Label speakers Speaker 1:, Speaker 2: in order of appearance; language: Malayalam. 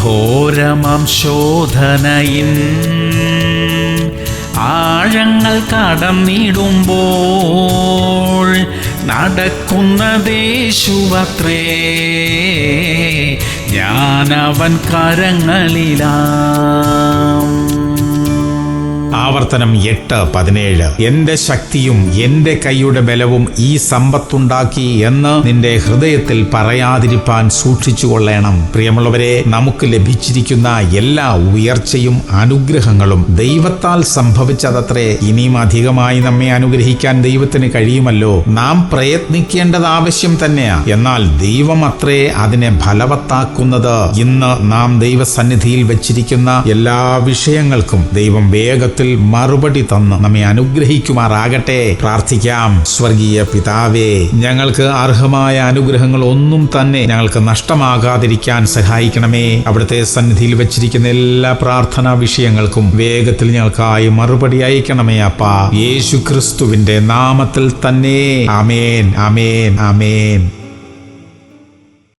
Speaker 1: ഘോരമാം ശോധനയിൻ ആഴങ്ങൾ കടന്നിടുമ്പോൾ നടക്കുന്നതേശുവത്രേ, ഞാനവൻ കരങ്ങളിലാം.
Speaker 2: ആവർത്തനം 8:17. എന്റെ ശക്തിയും എന്റെ കൈയുടെ ബലവും ഈ സമ്പത്തുണ്ടാക്കി എന്ന് നിന്റെ ഹൃദയത്തിൽ പറയാതിരിപ്പാൻ സൂക്ഷിച്ചുകൊള്ളണം. പ്രിയമുള്ളവരെ, നമുക്ക് ലഭിച്ചിരിക്കുന്ന എല്ലാ ഉയർച്ചയും അനുഗ്രഹങ്ങളും ദൈവത്താൽ സംഭവിച്ചതത്രേ. ഇനിയും അധികമായി നമ്മെ അനുഗ്രഹിക്കാൻ ദൈവത്തിന് കഴിയുമല്ലോ. നാം പ്രയത്നിക്കേണ്ടത് ആവശ്യം തന്നെയാ. എന്നാൽ ദൈവം അത്രേ അതിനെ ഫലവത്താക്കുന്നത്. ഇന്ന് നാം ദൈവസന്നിധിയിൽ വെച്ചിരിക്കുന്ന എല്ലാ വിഷയങ്ങൾക്കും ദൈവം വേഗത്തിൽ മറുപടി തന്ന് നമ്മെ അനുഗ്രഹിക്കുമാറാകട്ടെ. പ്രാർത്ഥിക്കാം. സ്വർഗീയ പിതാവേ, ഞങ്ങൾക്ക് അർഹമായ അനുഗ്രഹങ്ങൾ ഒന്നും തന്നെ ഞങ്ങൾക്ക് നഷ്ടമാകാതിരിക്കാൻ സഹായിക്കണമേ. അവിടുത്തെ സന്നിധിയിൽ വെച്ചിരിക്കുന്ന എല്ലാ പ്രാർത്ഥനാ വിഷയങ്ങൾക്കും വേഗത്തിൽ ഞങ്ങൾക്കായി മറുപടി അയക്കണമേ അപ്പാ. യേശു ക്രിസ്തുവിന്റെ നാമത്തിൽ തന്നെ. ആമേൻ, ആമേൻ, ആമേൻ.